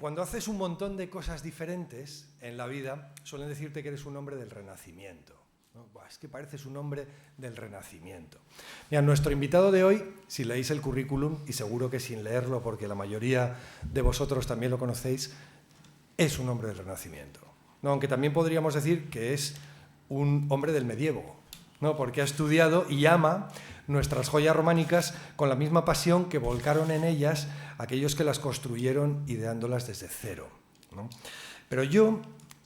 Cuando haces un montón de cosas diferentes en la vida, suelen decirte que eres un hombre del Renacimiento, ¿no? Buah, es que pareces un hombre del Renacimiento. Mira, nuestro invitado de hoy, si leéis el currículum, y seguro que sin leerlo, porque la mayoría de vosotros también lo conocéis, es un hombre del Renacimiento, ¿no? Aunque también podríamos decir que es un hombre del medievo, ¿no? Porque ha estudiado y ama nuestras joyas románicas con la misma pasión que volcaron en ellas aquellos que las construyeron ideándolas desde cero, ¿no? Pero yo,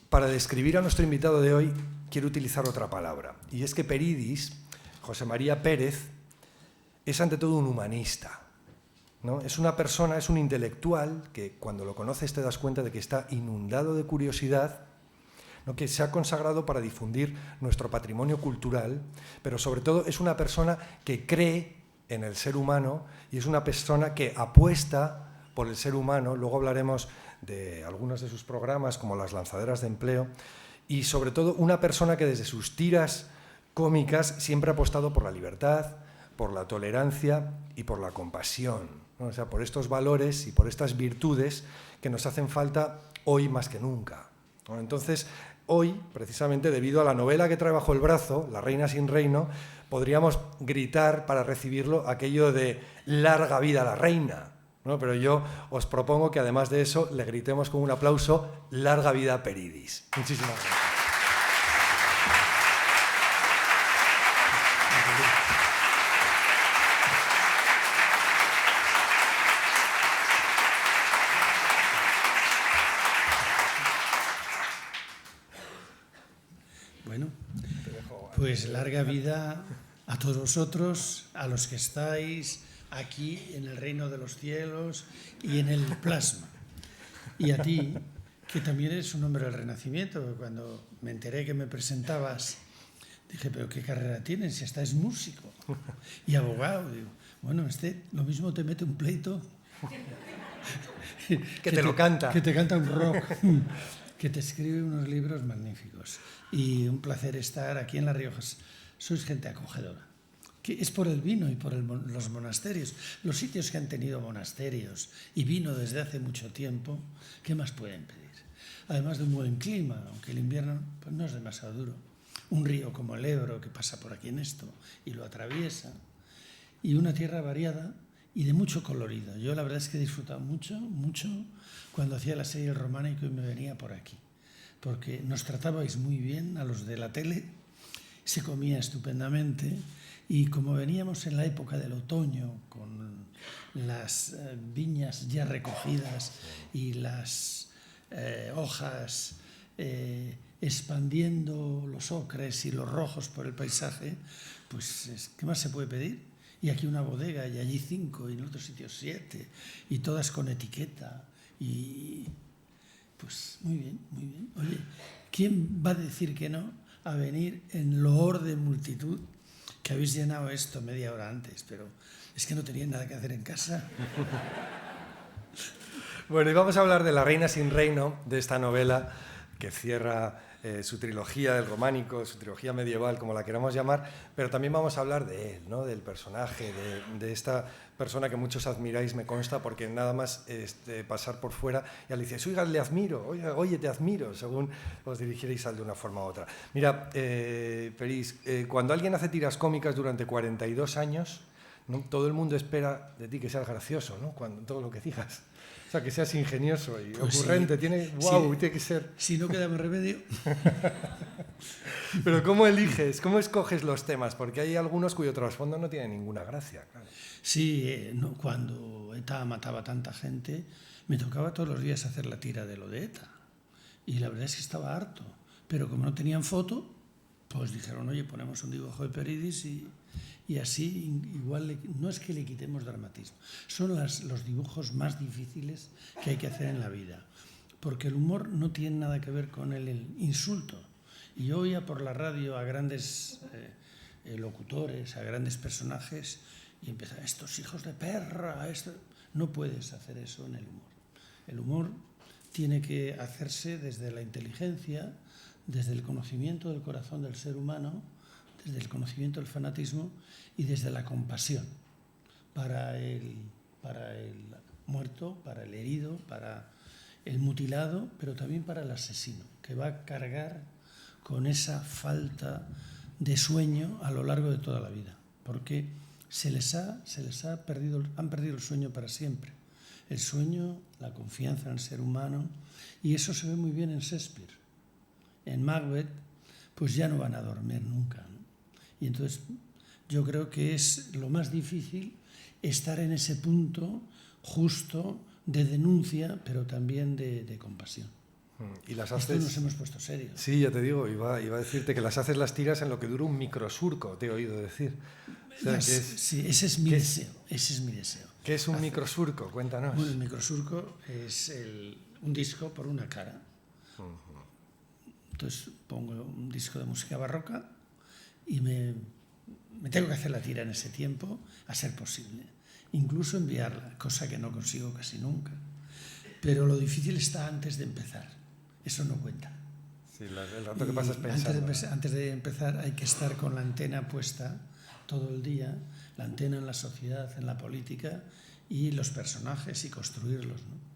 para describir a nuestro invitado de hoy, quiero utilizar otra palabra, y es que Peridis, José María Pérez, es ante todo un humanista, ¿no? Es una persona, es un intelectual que cuando lo conoces te das cuenta de que está inundado de curiosidad, ¿no? Que se ha consagrado para difundir nuestro patrimonio cultural, pero sobre todo es una persona que cree en el ser humano y es una persona que apuesta por el ser humano. Luego hablaremos de algunos de sus programas, como las lanzaderas de empleo, y sobre todo una persona que desde sus tiras cómicas siempre ha apostado por la libertad, por la tolerancia y por la compasión, ¿no? O sea, por estos valores y por estas virtudes que nos hacen falta hoy más que nunca, ¿no? Entonces, hoy, precisamente debido a la novela que trae bajo el brazo, La reina sin reino, podríamos gritar para recibirlo aquello de «larga vida a la reina», ¿no? Pero yo os propongo que además de eso le gritemos con un aplauso «larga vida a Peridis». Muchísimas gracias. Bueno, pues larga vida a todos vosotros, a los que estáis aquí en el reino de los cielos y en el plasma. Y a ti, que también eres un hombre del Renacimiento. Cuando me enteré que me presentabas, dije, pero ¿qué carrera tienes? Si hasta es músico y abogado. Digo, bueno, lo mismo te mete un pleito. Que te lo canta. Que te canta un rock. Que te escribe unos libros magníficos. Y un placer estar aquí en La Rioja. Sois gente acogedora. Que es por el vino y por los monasterios. Los sitios que han tenido monasterios y vino desde hace mucho tiempo, ¿qué más pueden pedir? Además de un buen clima, aunque el invierno pues no es demasiado duro. Un río como el Ebro que pasa por aquí en esto y lo atraviesa. Y una tierra variada y de mucho colorido. Yo la verdad es que he disfrutado mucho cuando hacía la serie El Románico y me venía por aquí. Porque nos tratabais muy bien a los de la tele, se comía estupendamente y como veníamos en la época del otoño con las viñas ya recogidas y las hojas expandiendo los ocres y los rojos por el paisaje, pues ¿qué más se puede pedir? Y aquí una bodega y allí 5 y en otros sitios 7 y todas con etiqueta y pues muy bien, muy bien. Oye, ¿quién va a decir que no a venir en loor de multitud? Que habéis llenado esto media hora antes, pero es que no tenían nada que hacer en casa. Bueno, y vamos a hablar de La reina sin reino, de esta novela que cierra su trilogía del Románico, su trilogía medieval, como la queramos llamar, pero también vamos a hablar de él, ¿no? Del personaje, de esta persona que muchos admiráis, me consta, porque nada más pasar por fuera ya le dices, oiga, le admiro, oye, te admiro, según os dirigierais de una forma u otra. Mira, Peris, cuando alguien hace tiras cómicas durante 42 años, ¿no? Todo el mundo espera de ti que seas gracioso, ¿no? Cuando todo lo que digas. O sea, que seas ingenioso y pues ocurrente. Sí, tiene que ser... Si no queda más remedio. Pero ¿cómo eliges? ¿Cómo escoges los temas? Porque hay algunos cuyo trasfondo no tiene ninguna gracia. Claro. Sí, cuando ETA mataba a tanta gente, me tocaba todos los días hacer la tira de lo de ETA. Y la verdad es que estaba harto. Pero como no tenían foto, pues dijeron, oye, ponemos un dibujo de Peridis y así igual no es que le quitemos dramatismo, son los dibujos más difíciles que hay que hacer en la vida, porque el humor no tiene nada que ver con el insulto. Y yo oía por la radio a grandes locutores, a grandes personajes y empezaban, estos hijos de perra, no puedes hacer eso en el humor. El humor tiene que hacerse desde la inteligencia, desde el conocimiento del corazón del ser humano, desde el conocimiento del fanatismo y desde la compasión para el muerto, para el herido, para el mutilado, pero también para el asesino, que va a cargar con esa falta de sueño a lo largo de toda la vida, porque han perdido el sueño para siempre. El sueño, la confianza en el ser humano, y eso se ve muy bien en Shakespeare. En Macbeth, pues ya no van a dormir nunca, ¿no? Y entonces yo creo que es lo más difícil estar en ese punto justo de denuncia, pero también de compasión. Y las haces... Esto nos hemos puesto serios. Sí, ya te digo, iba a decirte que las haces, las tiras en lo que dura un microsurco, te he oído decir. O sea, Sí, ese es mi deseo. Ese es mi deseo. ¿Qué es un microsurco? Cuéntanos. Bueno, el microsurco es un disco por una cara. Entonces pongo un disco de música barroca y me tengo que hacer la tira en ese tiempo, a ser posible. Incluso enviarla, cosa que no consigo casi nunca. Pero lo difícil está antes de empezar. Eso no cuenta. Sí, el rato que pasas pensando. Antes de empezar hay que estar con la antena puesta todo el día, la antena en la sociedad, en la política y los personajes y construirlos, ¿no?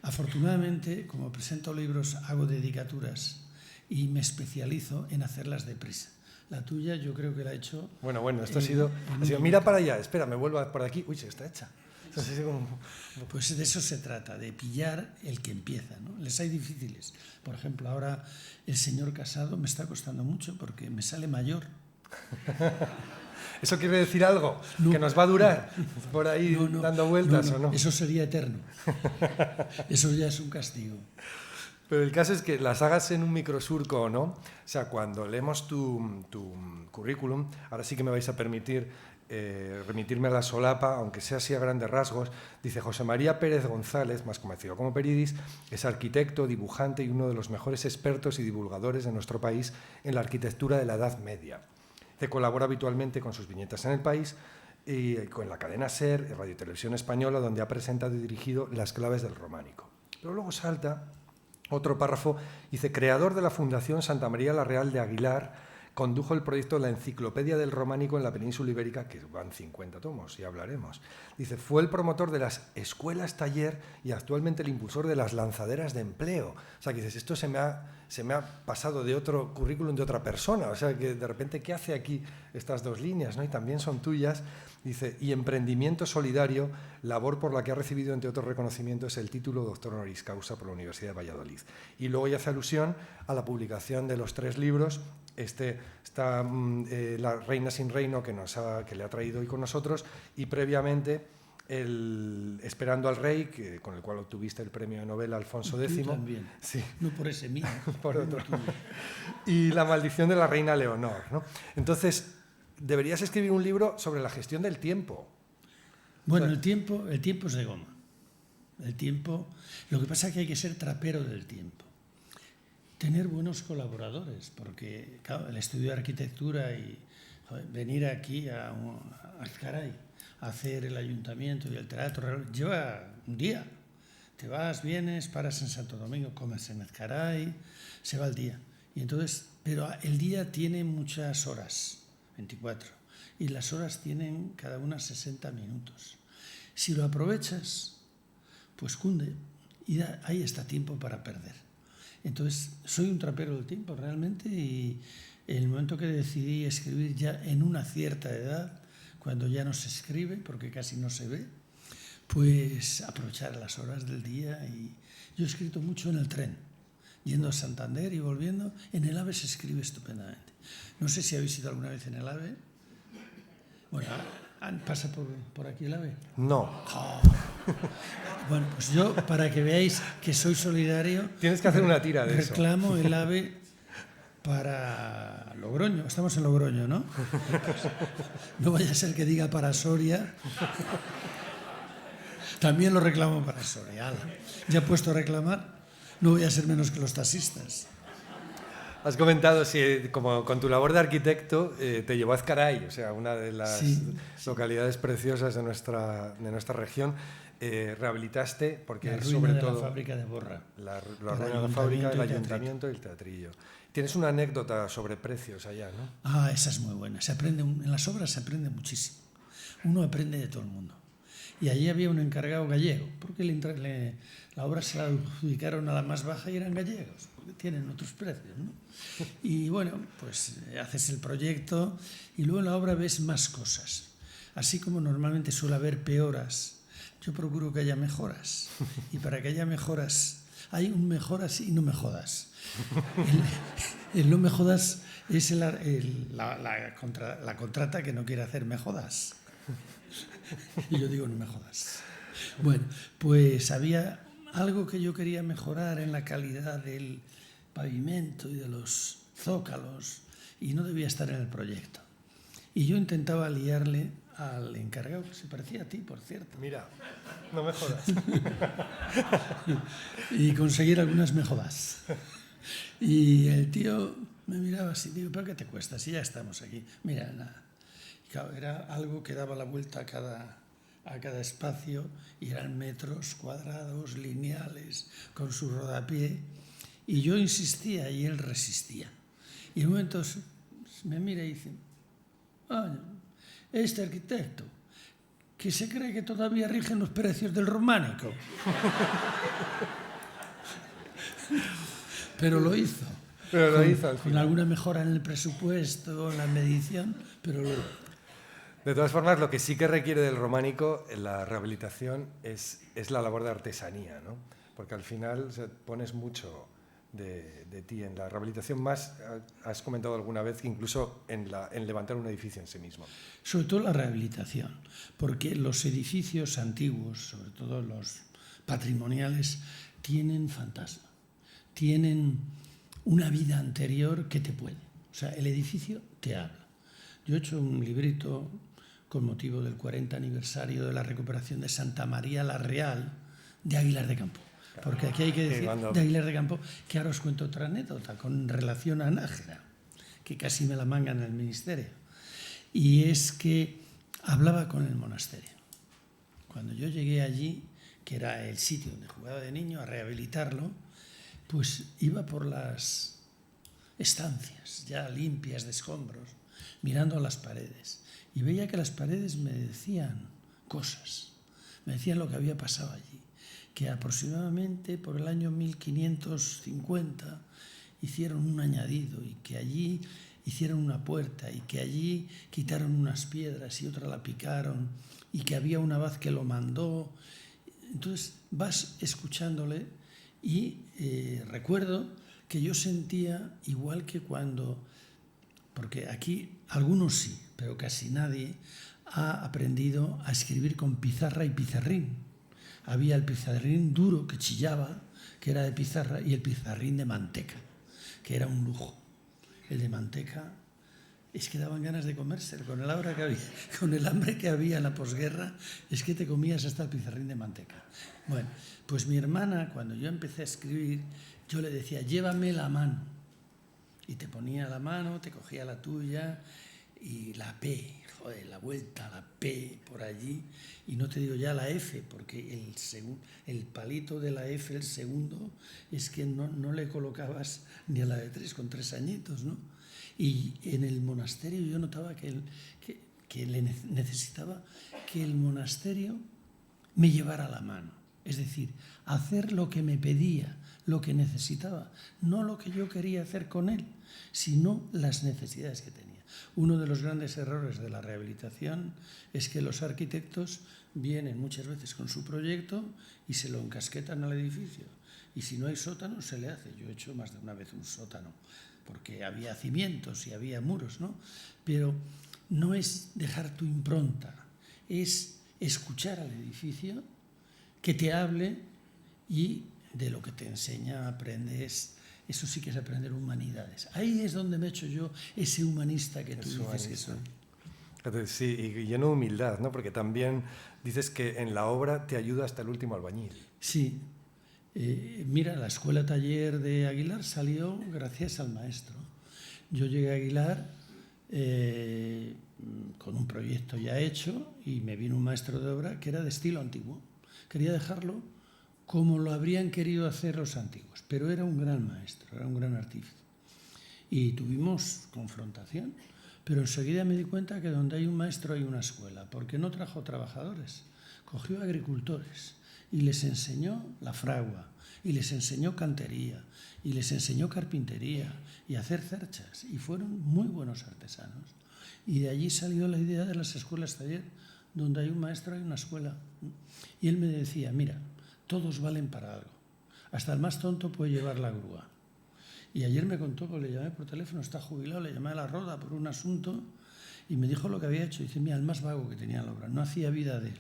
Afortunadamente, como presento libros, hago dedicaturas y me especializo en hacerlas deprisa. La tuya yo creo que la he hecho... Bueno, esto ha sido mira para allá, espera, me vuelvo por aquí. Uy, se está hecha. Pues de eso se trata, de pillar el que empieza, ¿no? Les hay difíciles. Por ejemplo, ahora el señor Casado me está costando mucho porque me sale mayor. ¿Eso quiere decir algo? No, ¿que nos va a durar por ahí dando vueltas o no? Eso sería eterno. Eso ya es un castigo. Pero el caso es que las hagas en un microsurco o no. O sea, cuando leemos tu currículum, ahora sí que me vais a permitir remitirme a la solapa, aunque sea así a grandes rasgos. Dice: José María Pérez González, más conocido como Peridis, es arquitecto, dibujante y uno de los mejores expertos y divulgadores de nuestro país en la arquitectura de la Edad Media. Se colabora habitualmente con sus viñetas en El País y con la cadena SER, Radio y Televisión Española, donde ha presentado y dirigido Las claves del románico. Pero luego salta otro párrafo, dice: creador de la Fundación Santa María la Real de Aguilar, condujo el proyecto de la Enciclopedia del Románico en la península ibérica, que van 50 tomos, ya hablaremos. Dice: fue el promotor de las escuelas taller y actualmente el impulsor de las lanzaderas de empleo. O sea, que dices, esto se me ha pasado de otro currículum de otra persona. O sea, que de repente, ¿qué hace aquí estas dos líneas, ¿no? Y también son tuyas. Dice: y emprendimiento solidario, labor por la que ha recibido, entre otros reconocimientos, el título doctor honoris causa por la Universidad de Valladolid. Y luego ya hace alusión a la publicación de los 3 libros. Está La Reina sin Reino, que le ha traído hoy con nosotros, y previamente Esperando al Rey, con el cual obtuviste el premio de novela Alfonso X. Tú también. Sí. No por ese mío. Por otro. Y La Maldición de la Reina Leonor, ¿no? Entonces, deberías escribir un libro sobre la gestión del tiempo. Bueno, el tiempo es de goma. El tiempo, lo que pasa es que hay que ser trapero del tiempo. Tener buenos colaboradores, porque claro, el estudio de arquitectura y venir aquí a Azcaray a hacer el ayuntamiento y el teatro lleva un día. Te vas, vienes, paras en Santo Domingo, comes en Azcaray, se va el día. Y entonces, pero el día tiene muchas horas, 24, y las horas tienen cada una 60 minutos. Si lo aprovechas, pues cunde, y ahí está tiempo para perder. Entonces, soy un trapero del tiempo realmente, y en el momento que decidí escribir ya en una cierta edad, cuando ya no se escribe, porque casi no se ve, pues aprovechar las horas del día. Y yo he escrito mucho en el tren, yendo a Santander y volviendo. En el AVE se escribe estupendamente. No sé si habéis ido alguna vez en el AVE. Bueno, ¿pasa por aquí el AVE? No. Oh. Bueno, pues yo, para que veáis que soy solidario... Tienes que hacer una tira de eso. Reclamo el AVE para Logroño. Estamos en Logroño, ¿no? No vaya a ser que diga para Soria. También lo reclamo para Soria. Ya he puesto a reclamar, no voy a ser menos que los taxistas. Has comentado si, como con tu labor de arquitecto, te llevó a Azcaray, o sea, una de las localidades preciosas de nuestra región. Rehabilitaste, porque la ruina sobre de todo la fábrica de Borra. La ruina de la fábrica, el ayuntamiento y el teatrillo. Tienes una anécdota sobre precios allá, ¿no? Ah, esa es muy buena. En las obras se aprende muchísimo. Uno aprende de todo el mundo. Y allí había un encargado gallego, porque la obra se la adjudicaron a la más baja y eran gallegos, porque tienen otros precios, ¿no? Y bueno, pues haces el proyecto y luego en la obra ves más cosas. Así como normalmente suele haber peoras, yo procuro que haya mejoras. Y para que haya mejoras, hay un mejoras y no me jodas. El no me jodas es la contrata que no quiere hacer me jodas. Y yo digo no me jodas. Bueno, pues había algo que yo quería mejorar en la calidad del pavimento y de los zócalos y no debía estar en el proyecto. Y yo intentaba liarle al encargado, que se parecía a ti, por cierto. Mira, no me jodas. Y conseguir algunas mejoras. Y el tío me miraba así, digo, ¿pero qué te cuesta? Si ya estamos aquí. Mira, nada. Y claro, era algo que daba la vuelta a cada espacio y eran metros cuadrados, lineales, con su rodapié. Y yo insistía y él resistía. Y en un momento me mira y dice, este arquitecto, que se cree que todavía rigen los precios del románico. Pero lo hizo. Pero lo hizo al con final. alguna mejora en el presupuesto, en la medición, pero lo... De todas formas, lo que sí que requiere del románico en la rehabilitación es la labor de artesanía, ¿no? Porque al final pones mucho de ti en la rehabilitación, más has comentado alguna vez que incluso en levantar un edificio en sí mismo. Sobre todo la rehabilitación, porque los edificios antiguos, sobre todo los patrimoniales, tienen fantasma, tienen una vida anterior que te puede. O sea, el edificio te habla. Yo he hecho un librito con motivo del 40 aniversario de la recuperación de Santa María la Real de Aguilar de Campo. Porque aquí hay que decir de Aguilar de Campo, que ahora os cuento otra anécdota con relación a Nájera, que casi me la mangan en el ministerio. Y es que hablaba con el monasterio. Cuando yo llegué allí, que era el sitio donde jugaba de niño, a rehabilitarlo, pues iba por las estancias ya limpias de escombros, mirando a las paredes. Y veía que las paredes me decían cosas, me decían lo que había pasado allí. Que aproximadamente por el año 1550 hicieron un añadido y que allí hicieron una puerta y que allí quitaron unas piedras y otra la picaron y que había un abad que lo mandó. Entonces vas escuchándole y recuerdo que yo sentía igual que cuando, porque aquí algunos sí, pero casi nadie ha aprendido a escribir con pizarra y pizarrín. Había el pizarrín duro que chillaba, que era de pizarra, y el pizarrín de manteca, que era un lujo. El de manteca, es que daban ganas de comérselo. Con el hambre que había en la posguerra, es que te comías hasta el pizarrín de manteca. Bueno, pues mi hermana, cuando yo empecé a escribir, yo le decía, llévame la mano. Y te ponía la mano, te cogía la tuya, y la P, joder, la vuelta, la P por allí, y no te digo ya la F, porque el palito de la F, el segundo, es que no le colocabas ni a la de 3 con 3 añitos, ¿no? Y en el monasterio yo notaba que necesitaba que el monasterio me llevara la mano, es decir, hacer lo que me pedía, lo que necesitaba, no lo que yo quería hacer con él, sino las necesidades que tenía. Uno de los grandes errores de la rehabilitación es que los arquitectos vienen muchas veces con su proyecto y se lo encasquetan al edificio. Y si no hay sótano, se le hace. Yo he hecho más de una vez un sótano, porque había cimientos y había muros, ¿no? Pero no es dejar tu impronta, es escuchar al edificio, que te hable y de lo que te enseña aprendes. Eso sí que es aprender humanidades. Ahí es donde me he hecho yo ese humanista que tú dices que soy. Sí, y lleno de humildad, ¿no? Porque también dices que en la obra te ayuda hasta el último albañil. Sí. Mira, la escuela taller de Aguilar salió gracias al maestro. Yo llegué a Aguilar con un proyecto ya hecho y me vino un maestro de obra que era de estilo antiguo. Quería dejarlo como lo habrían querido hacer los antiguos, pero era un gran maestro, era un gran artífice. Y tuvimos confrontación, pero enseguida me di cuenta que donde hay un maestro hay una escuela, porque no trajo trabajadores. cogió agricultores y les enseñó la fragua, y les enseñó cantería, y les enseñó carpintería, y hacer cerchas, y fueron muy buenos artesanos. Y de allí salió la idea de las escuelas taller, donde hay un maestro, hay una escuela. Y él me decía, mira, todos valen para algo, hasta el más tonto puede llevar la grúa. Y ayer me contó, porque le llamé por teléfono, está jubilado, le llamé a la Roda por un asunto, y me dijo lo que había hecho. Y dice, mira, el más vago que tenía la obra, no hacía vida de él.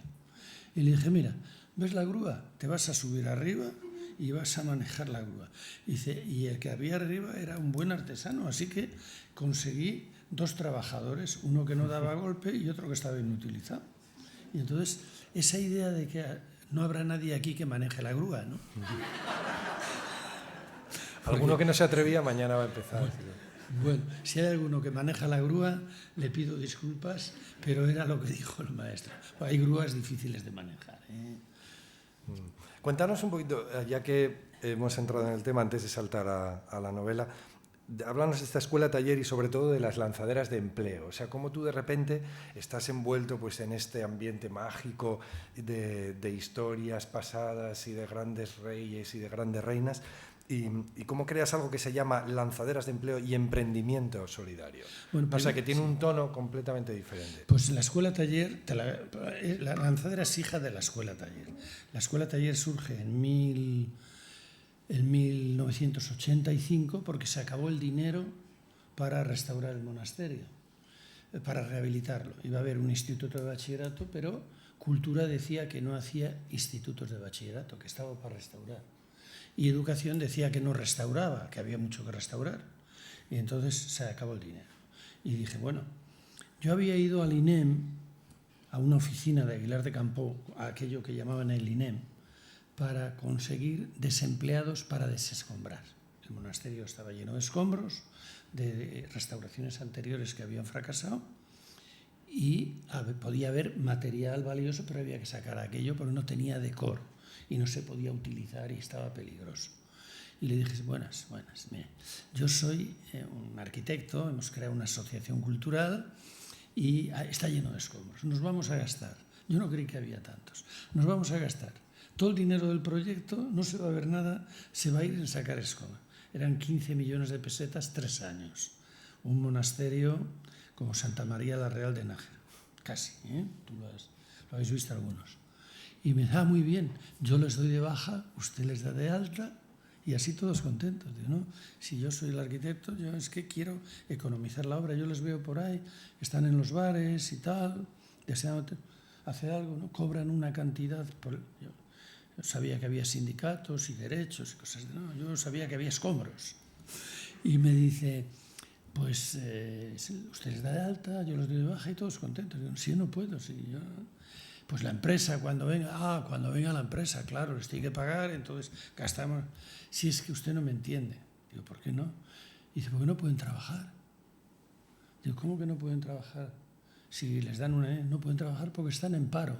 Y le dije, mira, ¿ves la grúa? Te vas a subir arriba y vas a manejar la grúa. Y dice, y el que había arriba era un buen artesano, así que conseguí 2 trabajadores, uno que no daba golpe y otro que estaba inutilizado. Y entonces, esa idea de que no habrá nadie aquí que maneje la grúa, ¿no? Alguno que no se atrevía, mañana va a empezar. Bueno, si hay alguno que maneja la grúa, le pido disculpas, pero era lo que dijo el maestro. Hay grúas difíciles de manejar, ¿eh? Cuéntanos un poquito, ya que hemos entrado en el tema antes de saltar a la novela, háblanos de esta escuela taller y sobre todo de las lanzaderas de empleo. O sea, cómo tú de repente estás envuelto pues, en este ambiente mágico de historias pasadas y de grandes reyes y de grandes reinas. Y cómo creas algo que se llama lanzaderas de empleo y emprendimiento solidario. Bueno, o sea, que tiene un tono completamente diferente. Pues la escuela taller, la lanzadera es hija de la escuela taller. La escuela taller surge en 1985 porque se acabó el dinero para restaurar el monasterio, para rehabilitarlo. Iba a haber un instituto de bachillerato, pero Cultura decía que no hacía institutos de bachillerato, que estaba para restaurar. Y Educación decía que no restauraba, que había mucho que restaurar. Y entonces se acabó el dinero. Y dije, bueno, yo había ido al INEM, a una oficina de Aguilar de Campoo, a aquello que llamaban el INEM, para conseguir desempleados para desescombrar. El monasterio estaba lleno de escombros, de restauraciones anteriores que habían fracasado, y podía haber material valioso, pero había que sacar aquello porque no tenía decoro y no se podía utilizar y estaba peligroso. Y le dije, buenas, mire, yo soy un arquitecto, hemos creado una asociación cultural y está lleno de escombros, nos vamos a gastar, yo no creí que había tantos, nos vamos a gastar todo el dinero del proyecto, no se va a ver nada, se va a ir en sacar escombros. Eran 15 millones de pesetas, 3 años. Un monasterio como Santa María la Real de Nájera, casi, ¿eh? Tú lo habéis visto algunos. Y me da muy bien, yo les doy de baja, usted les da de alta y así todos contentos. Digo, ¿no? Si yo soy el arquitecto, yo es que quiero economizar la obra, yo les veo por ahí, están en los bares y tal, deseando hacer algo, ¿no? Cobran una cantidad. Yo sabía que había sindicatos y derechos y cosas, no, yo sabía que había escombros. Y me dice, pues usted les da de alta, yo les doy de baja y todos contentos. Digo, si yo no puedo, si yo... Pues la empresa, cuando venga la empresa, claro, les tiene que pagar, entonces gastamos. Si es que usted no me entiende. Digo, ¿por qué no? Y dice, porque no pueden trabajar. Digo, ¿cómo que no pueden trabajar? Si les dan no pueden trabajar porque están en paro.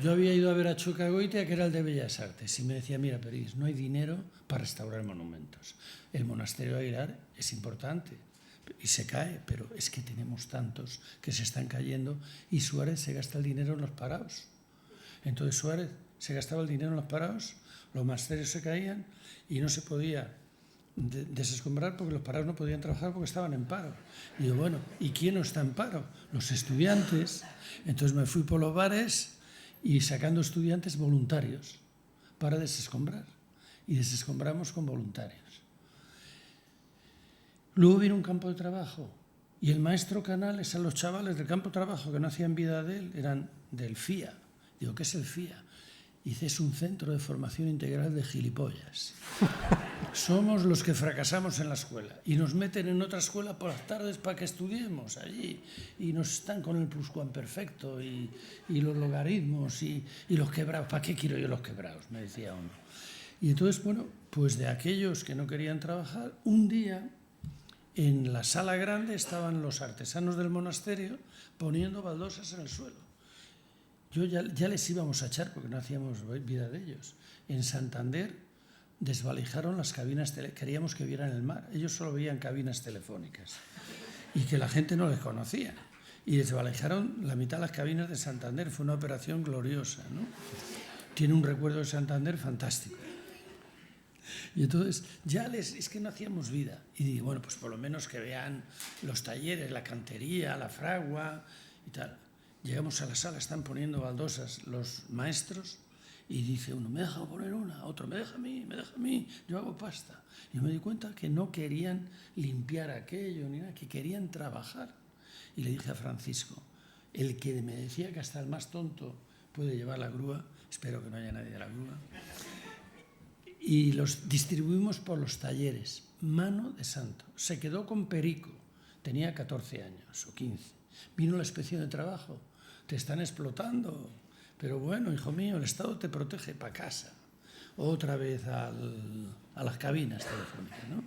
Yo había ido a ver a Chucagoitia, que era el de Bellas Artes, y me decía, mira, Peris, no hay dinero para restaurar monumentos. El monasterio de Aguilar es importante y se cae, pero es que tenemos tantos que se están cayendo y Suárez se gasta el dinero en los parados. Entonces Suárez se gastaba el dinero en los parados, los monasterios se caían y no se podía desescombrar porque los parados no podían trabajar porque estaban en paro. Y digo, bueno, ¿y quién no está en paro? Los estudiantes. Entonces me fui por los bares y sacando estudiantes voluntarios para desescombrar. Y desescombramos con voluntarios. Luego vino un campo de trabajo y el maestro Canales a los chavales del campo de trabajo que no hacían vida de él, eran del FIA. Digo, ¿qué es el FIA? Dice, es un centro de formación integral de gilipollas. Somos los que fracasamos en la escuela y nos meten en otra escuela por las tardes para que estudiemos allí y nos están con el pluscuamperfecto y los logaritmos y los quebrados. ¿Para qué quiero yo los quebrados? Me decía uno. Y entonces, bueno, pues de aquellos que no querían trabajar, un día en la sala grande estaban los artesanos del monasterio poniendo baldosas en el suelo. Yo ya les íbamos a echar porque no hacíamos vida de ellos. En Santander desvalijaron las cabinas, queríamos que vieran el mar. Ellos solo veían cabinas telefónicas y que la gente no les conocía. y desvalijaron la mitad de las cabinas de Santander. Fue una operación gloriosa, ¿no? Tiene un recuerdo de Santander fantástico. Y entonces es que no hacíamos vida. Y digo, bueno, pues por lo menos que vean los talleres, la cantería, la fragua y tal. Llegamos a la sala, están poniendo baldosas los maestros y dice uno, me deja poner una, otro, me deja a mí, yo hago pasta. Y me di cuenta que no querían limpiar aquello ni nada, que querían trabajar. Y le dije a Francisco, el que me decía que hasta el más tonto puede llevar la grúa, espero que no haya nadie de la grúa, y los distribuimos por los talleres, mano de santo. Se quedó con Perico, tenía 14 años o 15. Vino la inspección de trabajo, te están explotando, pero bueno, hijo mío, el Estado te protege para casa. Otra vez a las cabinas telefónicas, ¿no?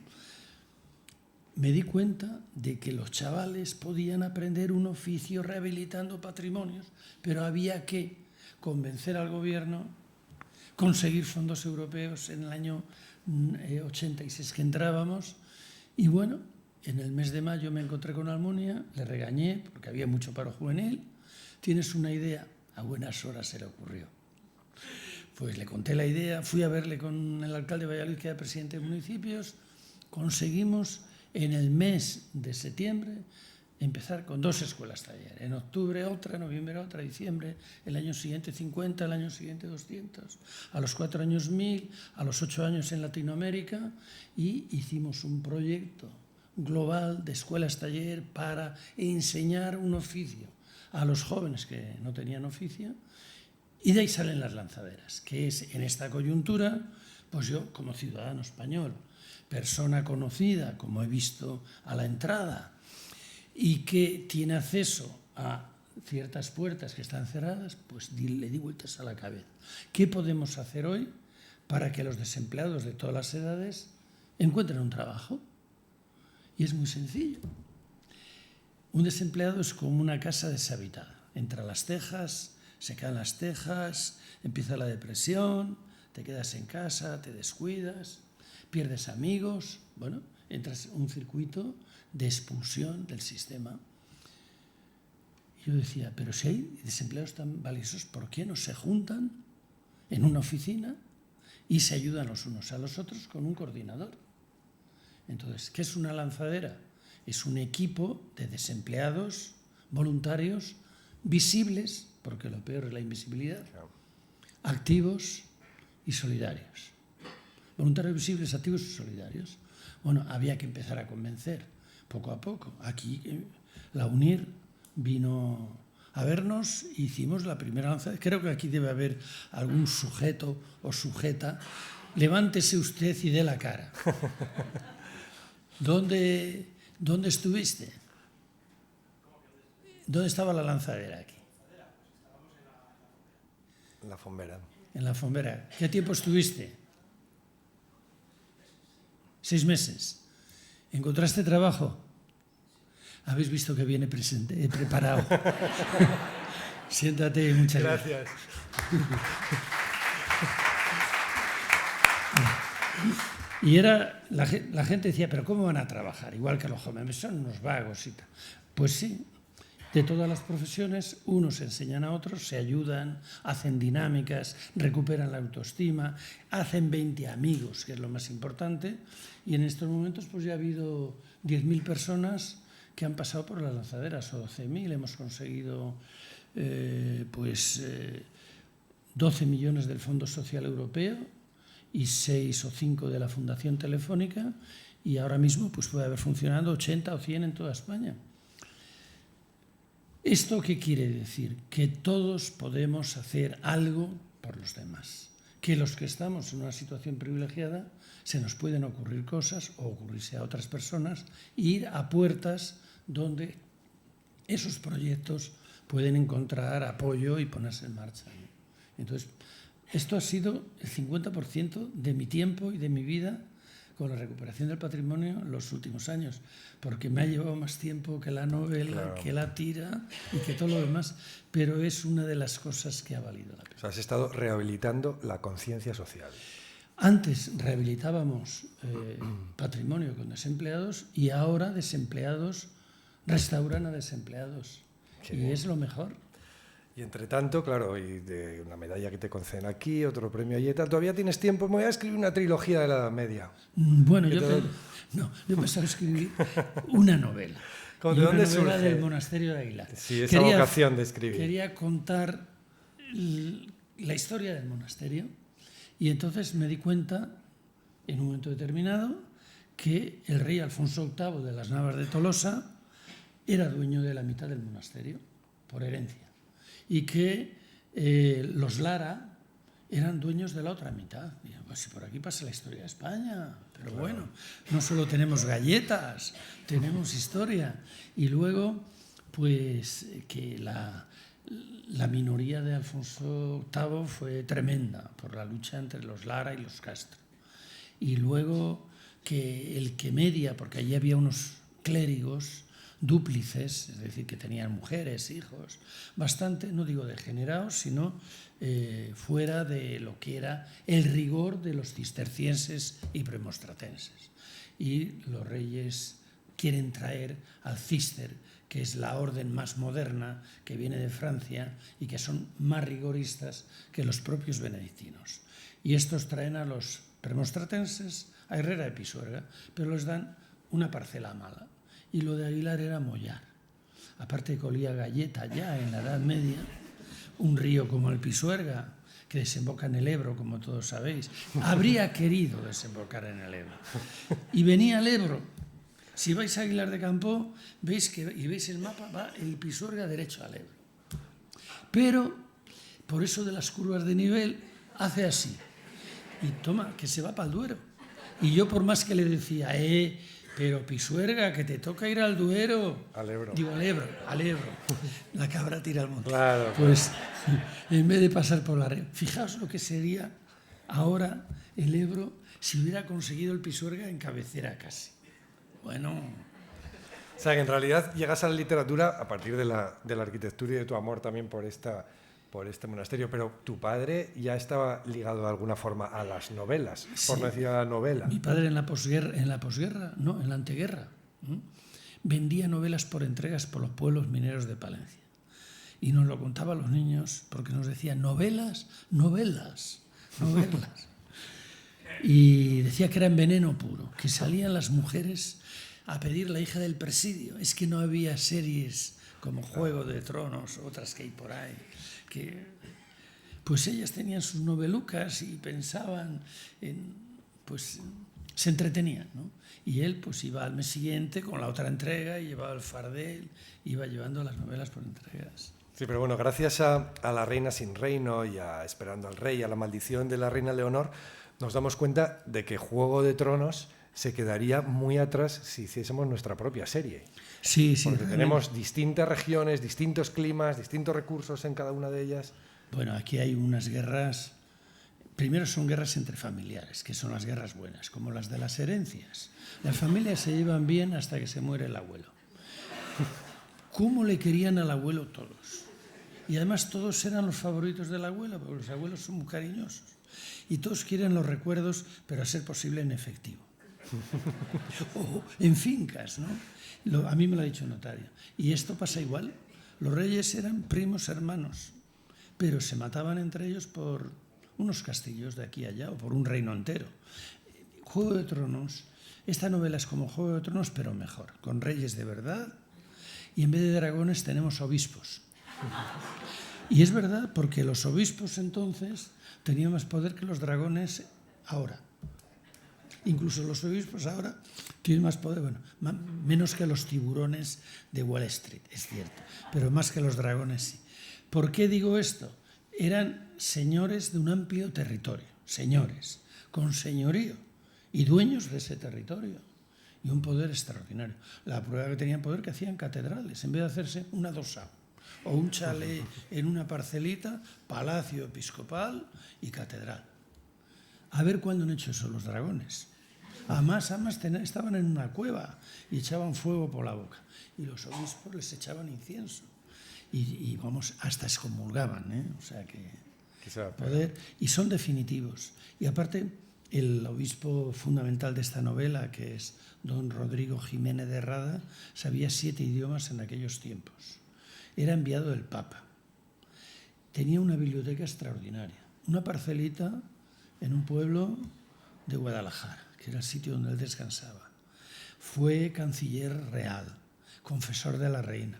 Me di cuenta de que los chavales podían aprender un oficio rehabilitando patrimonios, pero había que convencer al gobierno, conseguir fondos europeos en el año 86 que entrábamos, y bueno, en el mes de mayo me encontré con Almunia, le regañé porque había mucho paro juvenil. ¿Tienes una idea? A buenas horas se le ocurrió. Pues le conté la idea, fui a verle con el alcalde de Valladolid, que era presidente de municipios, conseguimos en el mes de septiembre empezar con 2 escuelas taller. En octubre otra, en noviembre otra, diciembre, el año siguiente 50, el año siguiente 200, a los 4 años 1000, a los 8 años en Latinoamérica, y hicimos un proyecto global de escuelas taller para enseñar un oficio a los jóvenes que no tenían oficio, y de ahí salen las lanzaderas, que es en esta coyuntura, pues yo como ciudadano español, persona conocida, como he visto a la entrada, y que tiene acceso a ciertas puertas que están cerradas, pues le di vueltas a la cabeza. ¿Qué podemos hacer hoy para que los desempleados de todas las edades encuentren un trabajo? Y es muy sencillo. Un desempleado es como una casa deshabitada. Entra las tejas, se caen las tejas, empieza la depresión, te quedas en casa, te descuidas, pierdes amigos, bueno, entras en un circuito de expulsión del sistema. Y yo decía, pero si hay desempleados tan valiosos, ¿por qué no se juntan en una oficina y se ayudan los unos a los otros con un coordinador? Entonces, ¿qué es una lanzadera? Es un equipo de desempleados voluntarios visibles, porque lo peor es la invisibilidad, activos y solidarios. Voluntarios visibles, activos y solidarios. Bueno, había que empezar a convencer poco a poco. Aquí la UNIR vino a vernos e hicimos la primera lanzadera. Creo que aquí debe haber algún sujeto o sujeta. Levántese usted y dé la cara. ¿Dónde estuviste? ¿Dónde estaba la lanzadera aquí? En la Fombera. En la Fombera. ¿Qué tiempo estuviste? 6 meses. ¿Encontraste trabajo? Habéis visto que viene preparado. Siéntate, muchas gracias. Y era, la gente decía, pero ¿cómo van a trabajar? Igual que los jóvenes, son unos vagos y tal. Pues sí, de todas las profesiones, unos enseñan a otros, se ayudan, hacen dinámicas, recuperan la autoestima, hacen 20 amigos, que es lo más importante, y en estos momentos pues ya ha habido 10.000 personas que han pasado por las lanzaderas, o 12.000, hemos conseguido 12 millones del Fondo Social Europeo y 6 o 5 de la Fundación Telefónica, y ahora mismo pues puede haber funcionado 80 o 100 en toda España. ¿Esto qué quiere decir? Que todos podemos hacer algo por los demás. Que los que estamos en una situación privilegiada se nos pueden ocurrir cosas o ocurrirse a otras personas e ir a puertas donde esos proyectos pueden encontrar apoyo y ponerse en marcha. Entonces, esto ha sido el 50% de mi tiempo y de mi vida con la recuperación del patrimonio en los últimos años, porque me ha llevado más tiempo que la novela, que la tira y que todo lo demás, pero es una de las cosas que ha valido la pena. O sea, has estado rehabilitando la conciencia social. Antes rehabilitábamos patrimonio con desempleados y ahora desempleados restauran a desempleados. Qué y bien. es lo mejor. Y entre tanto, claro, y de una medalla que te conceden aquí, otro premio allí y tal, todavía tienes tiempo. Me voy a escribir una trilogía de la Edad Media. Bueno, ¿Qué tal? yo pensaba escribir una novela. ¿Cómo, Y de una dónde novela surge? del monasterio de Aguilar. Sí, esa vocación de escribir. Quería contar la historia del monasterio y entonces me di cuenta, en un momento determinado, que el rey Alfonso VIII de las Navas de Tolosa era dueño de la mitad del monasterio, por herencia, y que los Lara eran dueños de la otra mitad. Y yo, pues si por aquí pasa la historia de España, pero Claro. bueno, no solo tenemos galletas, tenemos historia. Y luego, pues que la minoría de Alfonso VIII fue tremenda por la lucha entre los Lara y los Castro. Y luego que el que media, porque allí había unos clérigos dúplices, es decir, que tenían mujeres, hijos, bastante, no digo degenerados, sino fuera de lo que era el rigor de los cistercienses y premonstratenses. Y los reyes quieren traer al cister, que es la orden más moderna que viene de Francia y que son más rigoristas que los propios benedictinos. Y estos traen a los premonstratenses a Herrera de Pisuerga, pero les dan una parcela mala. Y lo de Aguilar era mollar. Aparte que olía galleta ya en la Edad Media, un río como el Pisuerga, que desemboca en el Ebro, como todos sabéis, habría querido desembocar en el Ebro. Y venía el Ebro. Si vais a Aguilar de Campoo, veis y veis el mapa, va el Pisuerga derecho al Ebro. Pero, por eso de las curvas de nivel, hace así. Y toma, que se va para el Duero. Y yo por más que le decía, pero Pisuerga, que te toca ir al Duero. Al Ebro. Digo, al Ebro. La cabra tira al monte. Claro. Pues en vez de pasar por la red, fijaos lo que sería ahora el Ebro si hubiera conseguido el Pisuerga en cabecera casi. Bueno, O sea, que en realidad llegas a la literatura a partir de la arquitectura y de tu amor también por este monasterio, pero tu padre ya estaba ligado de alguna forma a las novelas, por no decir a la novela. mi padre en la posguerra, no, en la anteguerra, vendía novelas por entregas por los pueblos mineros de Palencia. Y nos lo contaba a los niños porque nos decía novelas. Y decía que era en veneno puro, que salían las mujeres a pedir la hija del presidio. Es que no había series como Juego de Tronos, otras que hay por ahí, que pues ellas tenían sus novelucas y pensaban pues se entretenían, ¿no? Y él pues iba al mes siguiente con la otra entrega y llevaba el fardel, iba llevando las novelas por entregas. Sí, pero bueno, gracias a La reina sin reino y a Esperando al rey, a La maldición de la reina Leonor, nos damos cuenta de que Juego de Tronos se quedaría muy atrás si hiciésemos nuestra propia serie. Sí, Porque tenemos distintas regiones, distintos climas, distintos recursos en cada una de ellas. Bueno, aquí hay unas guerras. Primero son guerras entre familiares, que son las guerras buenas, como las de las herencias. Las familias se llevan bien hasta que se muere el abuelo. ¿Cómo le querían al abuelo todos? Y además todos eran los favoritos del abuelo, porque los abuelos son muy cariñosos. Y todos quieren los recuerdos, pero a ser posible en efectivo. O en fincas, ¿no? A mí me lo ha dicho el notario. Y esto pasa igual. Los reyes eran primos hermanos, pero se mataban entre ellos por unos castillos de aquí a allá o por un reino entero. Juego de Tronos, esta novela es como Juego de Tronos, pero mejor, con reyes de verdad, y en vez de dragones tenemos obispos. Y es verdad, porque los obispos entonces tenían más poder que los dragones ahora. Incluso los obispos ahora tienen más poder, bueno, menos que los tiburones de Wall Street, es cierto, pero más que los dragones sí. ¿Por qué digo esto? Eran señores de un amplio territorio, señores, con señorío y dueños de ese territorio y un poder extraordinario. La prueba que tenían poder que hacían catedrales, en vez de hacerse una adosado o un chalet en una parcelita, palacio episcopal y catedral. A ver cuándo han hecho eso los dragones. Además estaban en una cueva y echaban fuego por la boca. Y los obispos les echaban incienso. Y vamos, hasta excomulgaban, ¿eh? O sea que poder. Y son definitivos. Y aparte, el obispo fundamental de esta novela, que es don Rodrigo Jiménez de Rada, sabía 7 idiomas en aquellos tiempos. era enviado del Papa. Tenía una biblioteca extraordinaria, una parcelita en un pueblo de Guadalajara, que era el sitio donde él descansaba. Fue canciller real, confesor de la reina,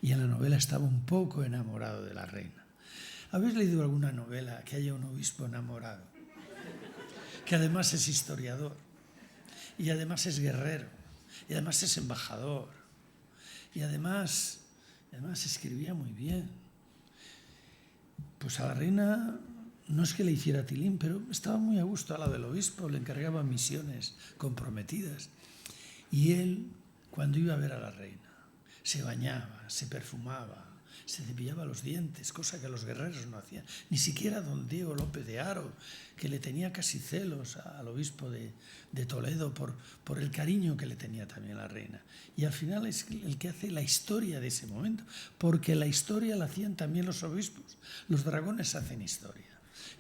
y en la novela estaba un poco enamorado de la reina. ¿Habéis leído alguna novela que haya un obispo enamorado? Que además es historiador, y además es guerrero, y además es embajador, y además escribía muy bien. Pues a la reina no es que le hiciera tilín, pero estaba muy a gusto al lado del obispo, le encargaba misiones comprometidas. Y él, cuando iba a ver a la reina, se bañaba, se perfumaba, se cepillaba los dientes, cosa que los guerreros no hacían. Ni siquiera don Diego López de Haro, que le tenía casi celos al obispo de Toledo por el cariño que le tenía también a la reina. Y al final es el que hace la historia de ese momento, porque la historia la hacían también los obispos. Los dragones hacen historia.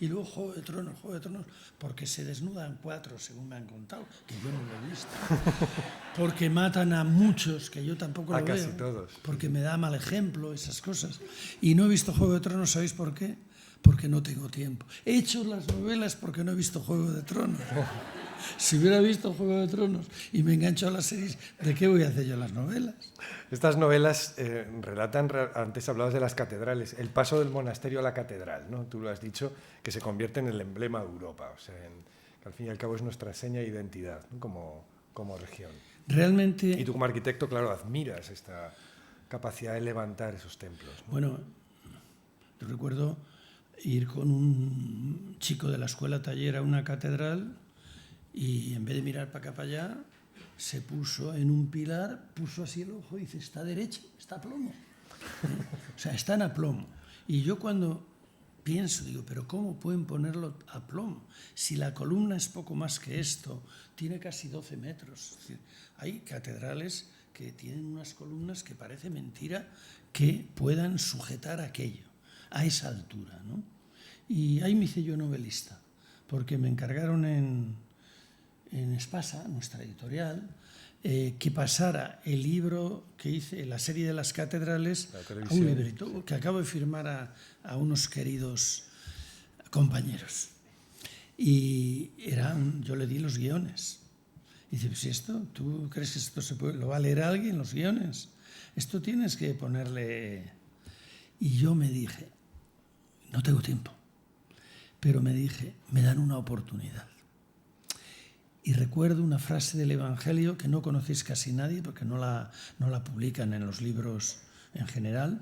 Y luego Juego de Tronos, porque se desnudan 4, según me han contado, que yo no lo he visto. Porque matan a muchos, que yo tampoco lo veo. A casi todos. Porque me da mal ejemplo esas cosas. Y no he visto Juego de Tronos, ¿sabéis por qué? Porque no tengo tiempo. He hecho las novelas porque no he visto Juego de Tronos. Si hubiera visto Juego de Tronos y me engancho a las series, ¿de qué voy a hacer yo las novelas? Estas novelas relatan, antes hablabas de las catedrales, el paso del monasterio a la catedral, ¿no? Tú lo has dicho, que se convierte en el emblema de Europa, o sea, que al fin y al cabo es nuestra seña de identidad, ¿no? como región. Realmente... Y tú como arquitecto, claro, admiras esta capacidad de levantar esos templos, ¿no? Bueno, yo recuerdo ir con un chico de la escuela taller a una catedral y en vez de mirar para acá para allá, se puso en un pilar, puso así el ojo y dice, está derecho, está a plomo. O sea, está en aplomo. Y yo cuando pienso, digo, pero ¿cómo pueden ponerlo a plomo? Si la columna es poco más que esto, tiene casi 12 metros. Es decir, hay catedrales que tienen unas columnas que parece mentira que puedan sujetar aquello a esa altura, ¿no? Y ahí me hice yo novelista, porque me encargaron en Espasa, nuestra editorial, que pasara el libro que hice, la serie de las catedrales, a un librito que acabo de firmar a unos queridos compañeros. Y yo le di los guiones. Y dice, pues esto, ¿tú crees que esto lo va a leer alguien, los guiones? Esto tienes que ponerle... Y yo me dije, no tengo tiempo, pero me dije, me dan una oportunidad. Y recuerdo una frase del Evangelio que no conocéis casi nadie porque no la publican en los libros en general,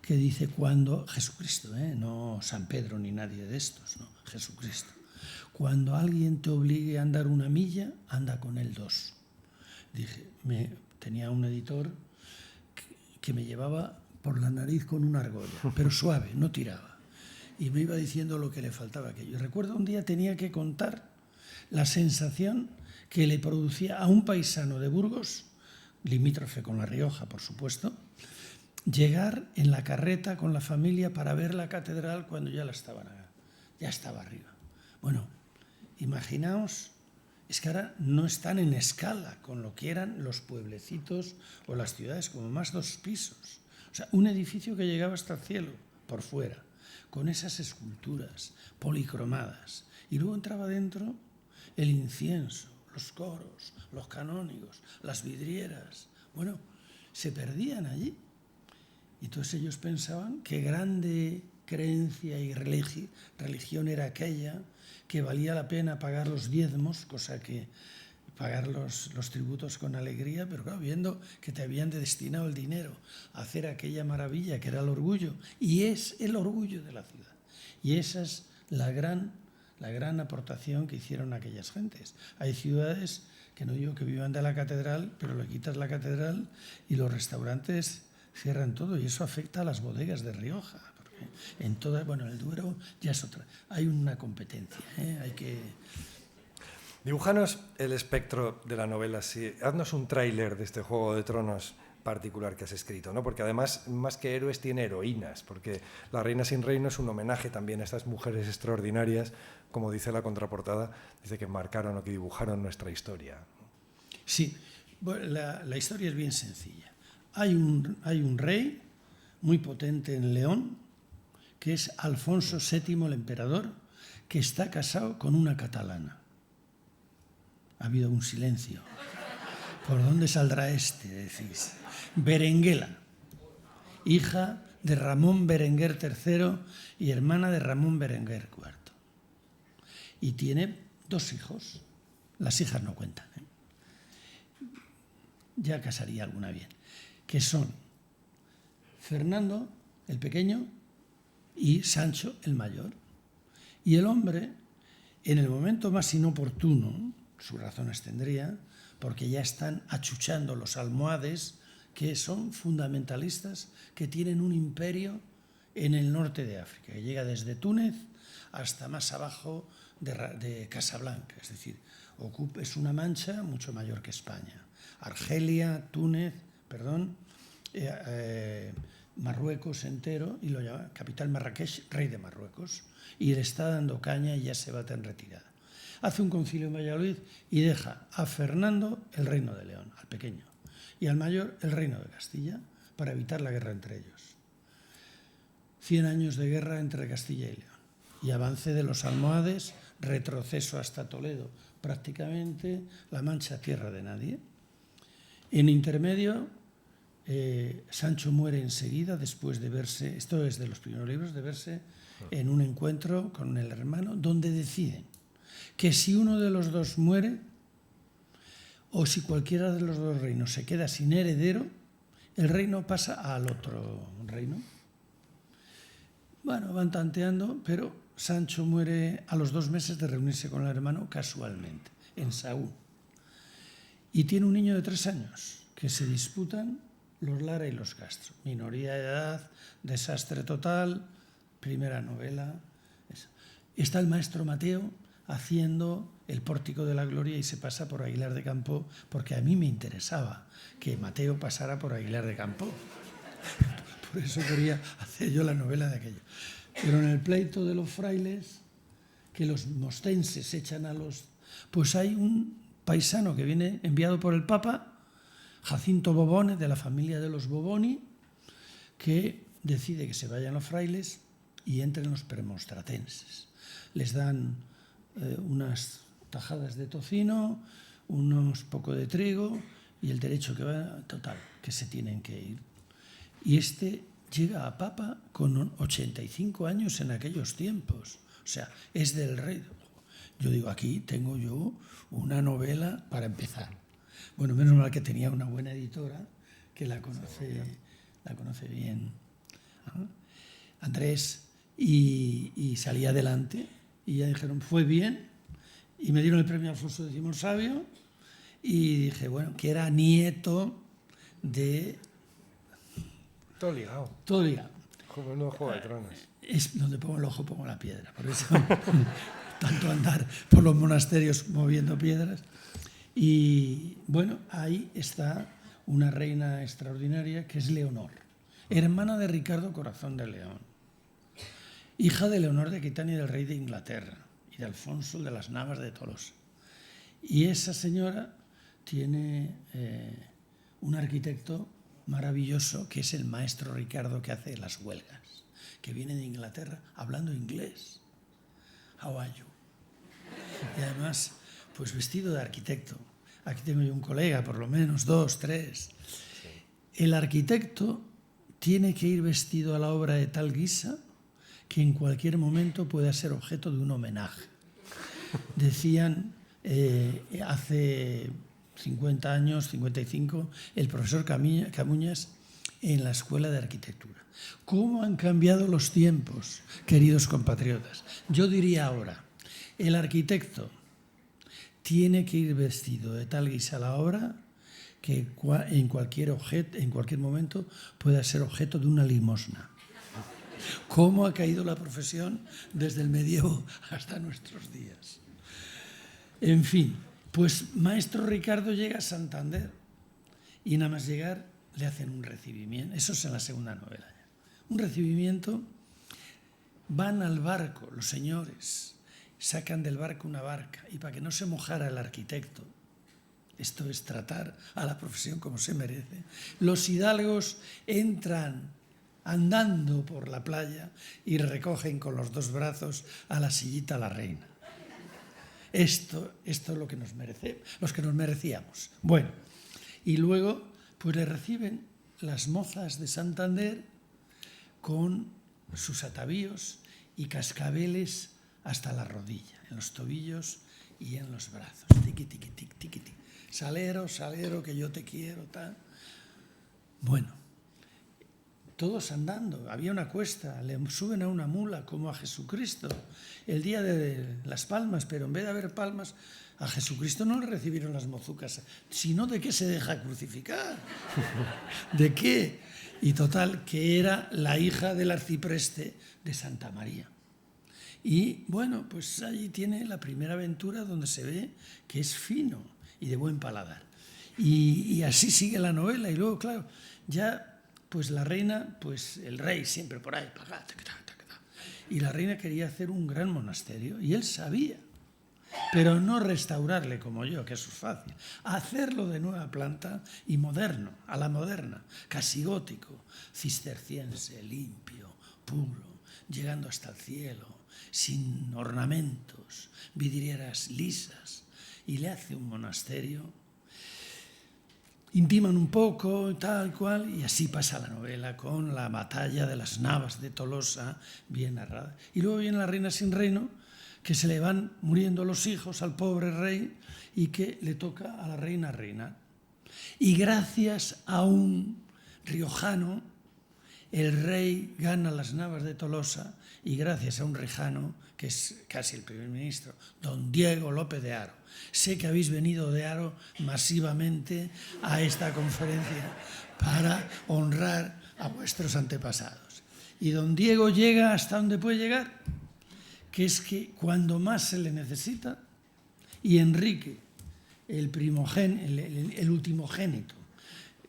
que dice cuando, Jesucristo, no San Pedro ni nadie de estos, no, Jesucristo, cuando alguien te obligue a andar 1 milla, anda con él 2. Dije, tenía un editor que me llevaba por la nariz con una argolla, pero suave, no tiraba. Y me iba diciendo lo que le faltaba aquello. Y recuerdo un día tenía que contar la sensación que le producía a un paisano de Burgos, limítrofe con La Rioja, por supuesto, llegar en la carreta con la familia para ver la catedral cuando ya estaba arriba. Bueno, imaginaos, es que ahora no están en escala con lo que eran los pueblecitos o las ciudades, como más 2 pisos. O sea, un edificio que llegaba hasta el cielo, por fuera, con esas esculturas policromadas. Y luego entraba dentro el incienso, los coros, los canónigos, las vidrieras. Bueno, se perdían allí. Y entonces ellos pensaban que grande creencia y religión era aquella, que valía la pena pagar los diezmos, cosa que pagar los tributos con alegría, pero claro, viendo que te habían destinado el dinero a hacer aquella maravilla que era el orgullo, y es el orgullo de la ciudad. Y esa es la gran aportación que hicieron aquellas gentes. Hay ciudades que no digo que vivan de la catedral, pero le quitas la catedral y los restaurantes cierran todo, y eso afecta a las bodegas de Rioja. Porque en el Duero ya es otra. Hay una competencia, hay que... Dibújanos el espectro de la novela, sí. Haznos un tráiler de este Juego de Tronos particular que has escrito, ¿no? Porque además, más que héroes, tiene heroínas, porque La Reina sin Reino es un homenaje también a estas mujeres extraordinarias, como dice la contraportada, dice que marcaron o que dibujaron nuestra historia. Sí, bueno, la historia es bien sencilla. Hay un rey muy potente en León, que es Alfonso VII, el emperador, que está casado con una catalana. Ha habido un silencio. ¿Por dónde saldrá este? Decís. Berenguela, hija de Ramón Berenguer III y hermana de Ramón Berenguer IV. Y tiene 2 hijos. Las hijas no cuentan, ¿eh? Ya casaría alguna bien. Que son Fernando, el pequeño, y Sancho, el mayor. Y el hombre, en el momento más inoportuno, sus razones tendría, porque ya están achuchando los almohades, que son fundamentalistas, que tienen un imperio en el norte de África, que llega desde Túnez hasta más abajo de Casablanca, es decir, es una mancha mucho mayor que España. Argelia, Túnez, Marruecos entero, y lo llama capital Marrakech, rey de Marruecos, y le está dando caña y ya se va tan retirada. Hace un concilio en Valladolid y deja a Fernando el reino de León, al pequeño, y al mayor el reino de Castilla, para evitar la guerra entre ellos. 100 años de guerra entre Castilla y León, y avance de los almohades, retroceso hasta Toledo, prácticamente la Mancha tierra de nadie. En intermedio, Sancho muere enseguida después de verse, esto es de los primeros libros, de verse en un encuentro con el hermano, donde deciden que si uno de los dos muere, o si cualquiera de los dos reinos se queda sin heredero, el reino pasa al otro reino. Bueno, van tanteando, pero Sancho muere a los 2 meses de reunirse con el hermano casualmente, en Saúl. Y tiene un niño de 3 años, que se disputan los Lara y los Castro. Minoría de edad, desastre total, primera novela. Está el maestro Mateo haciendo el Pórtico de la Gloria y se pasa por Aguilar de Campoo, porque a mí me interesaba que Mateo pasara por Aguilar de Campoo. Por eso quería hacer yo la novela de aquello. Pero en el pleito de los frailes, que los mostenses echan a los... Pues hay un paisano que viene enviado por el Papa, Jacinto Bobone, de la familia de los Boboni, que decide que se vayan los frailes y entren los premonstratenses. Les dan unas tajadas de tocino, unos poco de trigo y el derecho que va, total, que se tienen que ir. Y este llega a Papa con 85 años en aquellos tiempos. O sea, es del rey. Yo digo, aquí tengo yo una novela para empezar. Bueno, menos mal que tenía una buena editora que la conoce bien, ¿no? Andrés, y salí adelante. Y ya dijeron, fue bien, y me dieron el premio Alfonso X Sabio, y dije, bueno, que era nieto de... Todo ligado. Todo ligado. Como en un Juego de Tronos. Es donde pongo el ojo, pongo la piedra. Por eso, tanto andar por los monasterios moviendo piedras. Y bueno, ahí está una reina extraordinaria que es Leonor, hermana de Ricardo Corazón de León, hija de Leonor de Aquitania y del rey de Inglaterra, y de Alfonso de las Navas de Tolosa. Y esa señora tiene un arquitecto maravilloso, que es el maestro Ricardo, que hace las huelgas, que viene de Inglaterra hablando inglés. How are you? Y además, pues vestido de arquitecto. Aquí tengo yo un colega, por lo menos 2, 3. El arquitecto tiene que ir vestido a la obra de tal guisa que en cualquier momento pueda ser objeto de un homenaje. Decían hace 50 años, 55, el profesor Camuñas en la Escuela de Arquitectura. ¿Cómo han cambiado los tiempos, queridos compatriotas? Yo diría ahora, el arquitecto tiene que ir vestido de tal guisa a la obra que en cualquier momento pueda ser objeto de una limosna. ¿Cómo ha caído la profesión desde el medievo hasta nuestros días? En fin, pues maestro Ricardo llega a Santander y nada más llegar le hacen un recibimiento. Eso es en la segunda novela. Un recibimiento, van al barco los señores, sacan del barco una barca y para que no se mojara el arquitecto, esto es tratar a la profesión como se merece, los hidalgos entran andando por la playa y recogen con los 2 brazos a la sillita la reina. Esto es lo que nos merecíamos. Bueno, y luego pues le reciben las mozas de Santander con sus atavíos y cascabeles hasta la rodilla, en los tobillos y en los brazos. Tiqui, tiqui, tiqui, tiqui, tiqui. Salero, salero, que yo te quiero, tal. Bueno, todos andando, había una cuesta, le suben a una mula como a Jesucristo el día de las palmas, pero en vez de haber palmas, a Jesucristo no le recibieron las mozucas, sino de qué se deja crucificar, de qué. Y total, que era la hija del arcipreste de Santa María. Y bueno, pues allí tiene la primera aventura donde se ve que es fino y de buen paladar. Y así sigue la novela. Y luego, claro, ya pues la reina, pues el rey siempre por ahí, y la reina quería hacer un gran monasterio y él sabía, pero no restaurarle como yo, que eso es fácil, hacerlo de nueva planta y moderno, a la moderna, casi gótico, cisterciense, limpio, puro, llegando hasta el cielo, sin ornamentos, vidrieras lisas, y le hace un monasterio. Intiman un poco, tal cual, y así pasa la novela con la batalla de las Navas de Tolosa, bien narrada. Y luego viene la reina sin reino, que se le van muriendo los hijos al pobre rey y que le toca a la reina reinar. Y gracias a un riojano, el rey gana las Navas de Tolosa, y gracias a un riojano, que es casi el primer ministro, don Diego López de Haro. Sé que habéis venido de Haro masivamente a esta conferencia para honrar a vuestros antepasados. Y don Diego llega hasta donde puede llegar, que es que cuando más se le necesita, y Enrique, el ultimogénito,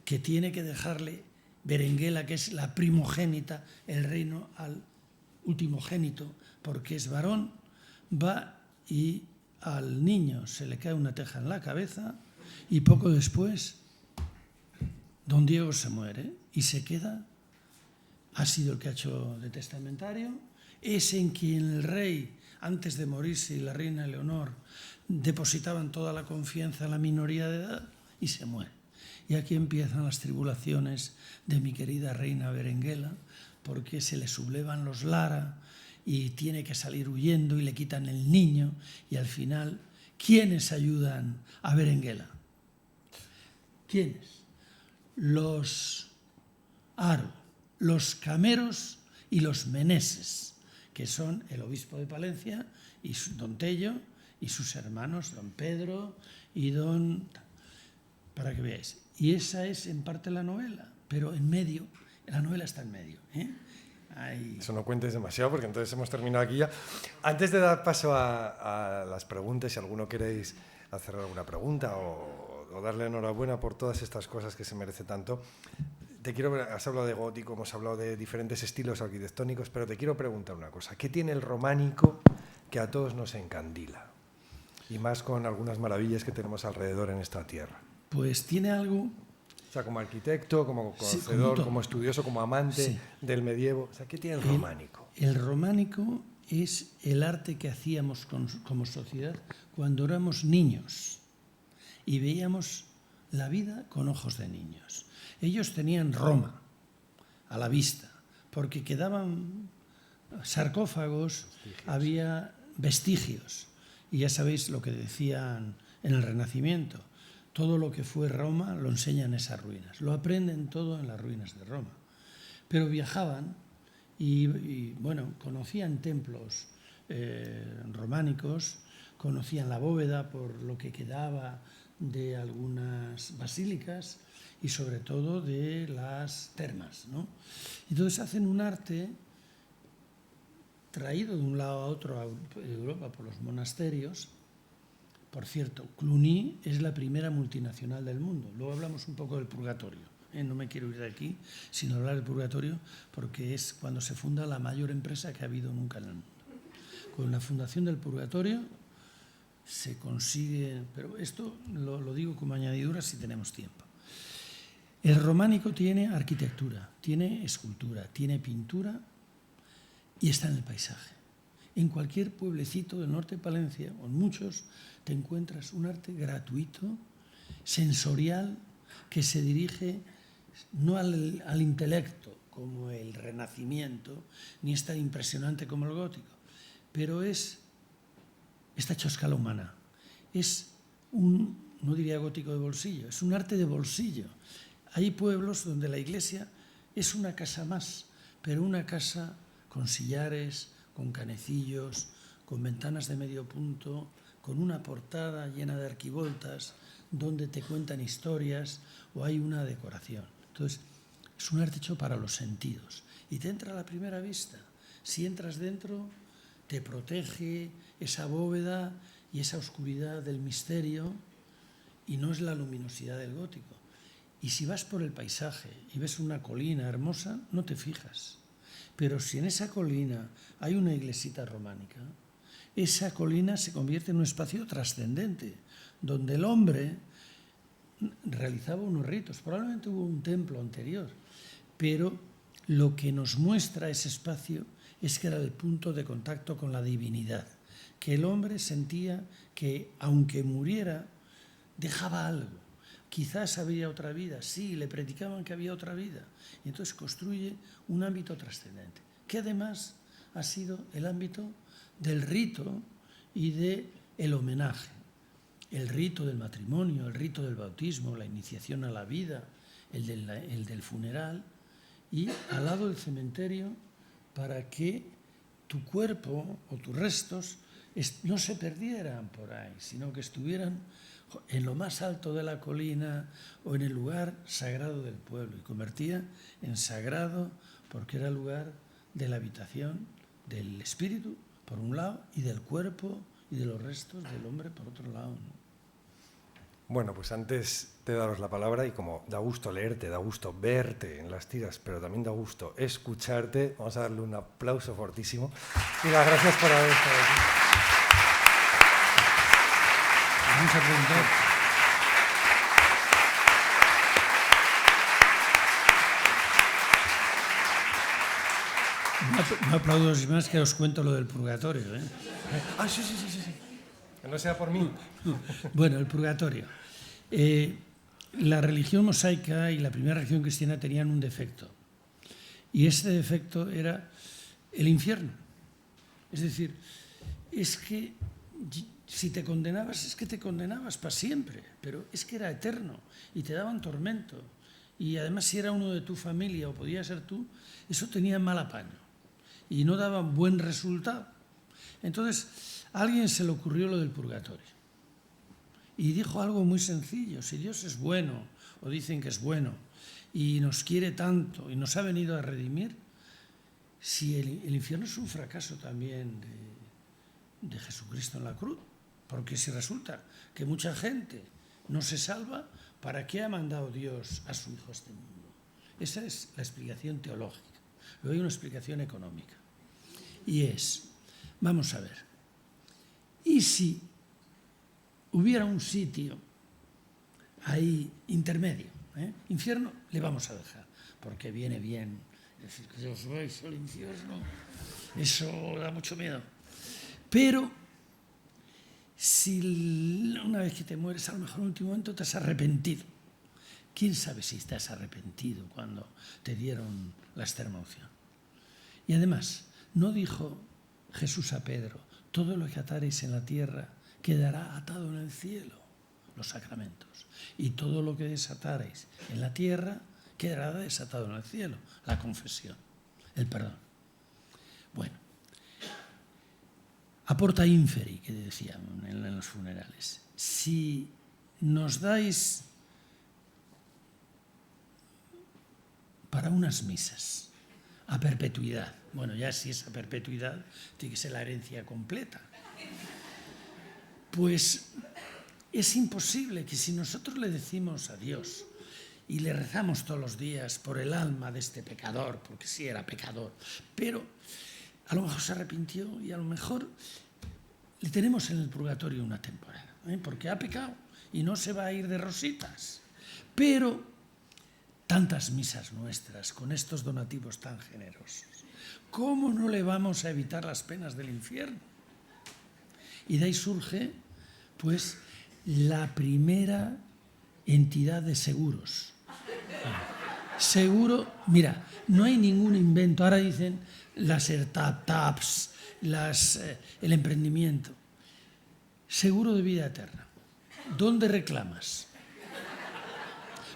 que tiene que dejarle Berenguela, que es la primogénita, el reino al ultimogénito, porque es varón, va y al niño se le cae una teja en la cabeza y poco después don Diego se muere y se queda, ha sido el que ha hecho de testamentario, es en quien el rey, antes de morirse, y la reina Leonor depositaban toda la confianza en la minoría de edad y se muere. Y aquí empiezan las tribulaciones de mi querida reina Berenguela, porque se le sublevan los Lara y tiene que salir huyendo y le quitan el niño, y al final, ¿quiénes ayudan a Berenguela? ¿Quiénes? Los Haro, los Cameros y los Meneses, que son el obispo de Palencia y don Tello y sus hermanos, don Pedro y don... para que veáis. Y esa es en parte la novela, pero en medio, la novela está en medio, ¿eh? Ahí. Eso no cuentes demasiado, porque entonces hemos terminado aquí ya. Antes de dar paso a las preguntas, si alguno queréis hacer alguna pregunta o darle enhorabuena por todas estas cosas que se merece tanto, has hablado de gótico, hemos hablado de diferentes estilos arquitectónicos, pero te quiero preguntar una cosa. ¿Qué tiene el románico que a todos nos encandila? Y más con algunas maravillas que tenemos alrededor en esta tierra. Pues tiene algo... O sea, como arquitecto, como conocedor, como estudioso, como amante del medievo. O sea, ¿qué tiene el románico? El románico es el arte que hacíamos como sociedad cuando éramos niños y veíamos la vida con ojos de niños. Ellos tenían Roma a la vista, porque quedaban sarcófagos, había vestigios. Y ya sabéis lo que decían en el Renacimiento. Todo lo que fue Roma lo enseñan esas ruinas. Lo aprenden todo en las ruinas de Roma. Pero viajaban y bueno, conocían templos románicos, conocían la bóveda por lo que quedaba de algunas basílicas y sobre todo de las termas, ¿no? Entonces hacen un arte traído de un lado a otro de Europa por los monasterios. Por cierto, Cluny es la primera multinacional del mundo. Luego hablamos un poco del purgatorio. No me quiero ir de aquí sin hablar del purgatorio, porque es cuando se funda la mayor empresa que ha habido nunca en el mundo. Con la fundación del purgatorio se consigue... Pero esto lo digo como añadidura si tenemos tiempo. El románico tiene arquitectura, tiene escultura, tiene pintura y está en el paisaje. En cualquier pueblecito del norte de Palencia, o en muchos, te encuentras un arte gratuito, sensorial, que se dirige no al intelecto, como el Renacimiento, ni es tan impresionante como el gótico, pero está hecho a escala humana. Es no diría gótico de bolsillo, es un arte de bolsillo. Hay pueblos donde la iglesia es una casa más, pero una casa con sillares, con canecillos, con ventanas de medio punto, con una portada llena de arquivoltas, donde te cuentan historias o hay una decoración. Entonces, es un arte hecho para los sentidos y te entra a la primera vista. Si entras dentro, te protege esa bóveda y esa oscuridad del misterio y no es la luminosidad del gótico. Y si vas por el paisaje y ves una colina hermosa, no te fijas. Pero si en esa colina hay una iglesita románica, esa colina se convierte en un espacio trascendente, donde el hombre realizaba unos ritos. Probablemente hubo un templo anterior, pero lo que nos muestra ese espacio es que era el punto de contacto con la divinidad, que el hombre sentía que, aunque muriera, dejaba algo. Quizás había otra vida, sí, le predicaban que había otra vida. Y entonces construye un ámbito trascendente, que además ha sido el ámbito del rito y del homenaje. El rito del matrimonio, el rito del bautismo, la iniciación a la vida, el del funeral, y al lado del cementerio para que tu cuerpo o tus restos no se perdieran por ahí, sino que estuvieran en lo más alto de la colina o en el lugar sagrado del pueblo, y convertía en sagrado porque era el lugar de la habitación del espíritu, por un lado, y del cuerpo y de los restos del hombre, por otro lado, ¿no? Bueno, pues antes de daros la palabra, y como da gusto leerte, da gusto verte en las tiras, pero también da gusto escucharte, vamos a darle un aplauso fortísimo y las gracias por haber estado aquí. Vamos a preguntar. No aplaudo más que os cuento lo del purgatorio, ¿eh? Ah, sí. Que no sea por mí. Bueno, el purgatorio. La religión mosaica y la primera religión cristiana tenían un defecto. Y ese defecto era el infierno. Es decir, es que si te condenabas, es que te condenabas para siempre, pero es que era eterno y te daban tormento. Y además, si era uno de tu familia o podía ser tú, eso tenía mal apaño y no daba buen resultado. Entonces, a alguien se le ocurrió lo del purgatorio y dijo algo muy sencillo: si Dios es bueno, o dicen que es bueno, y nos quiere tanto y nos ha venido a redimir, si el infierno es un fracaso también de Jesucristo en la cruz, porque si resulta que mucha gente no se salva, ¿para qué ha mandado Dios a su Hijo a este mundo? Esa es la explicación teológica. Luego hay una explicación económica. Y es, vamos a ver, ¿y si hubiera un sitio ahí intermedio? Infierno le vamos a dejar, porque viene bien decir que os vais al infierno. Eso da mucho miedo. Pero si una vez que te mueres, a lo mejor en el último momento te has arrepentido. ¿Quién sabe si estás arrepentido cuando te dieron la extrema unción? Y además, ¿no dijo Jesús a Pedro: todo lo que ataréis en la tierra quedará atado en el cielo, los sacramentos, y todo lo que desataréis en la tierra quedará desatado en el cielo, la confesión, el perdón? Bueno, aporta inferi, que decían en los funerales. Si nos dais para unas misas a perpetuidad, bueno, ya si es a perpetuidad, tiene que ser la herencia completa. Pues es imposible que si nosotros le decimos a Dios y le rezamos todos los días por el alma de este pecador, porque sí era pecador, pero a lo mejor se arrepintió y a lo mejor le tenemos en el purgatorio una temporada, porque ha pecado y no se va a ir de rositas. Pero tantas misas nuestras, con estos donativos tan generosos, ¿cómo no le vamos a evitar las penas del infierno? Y de ahí surge, pues, la primera entidad de seguros. Seguro, mira, no hay ningún invento. Ahora dicen las startups, el emprendimiento. Seguro de vida eterna. ¿Dónde reclamas?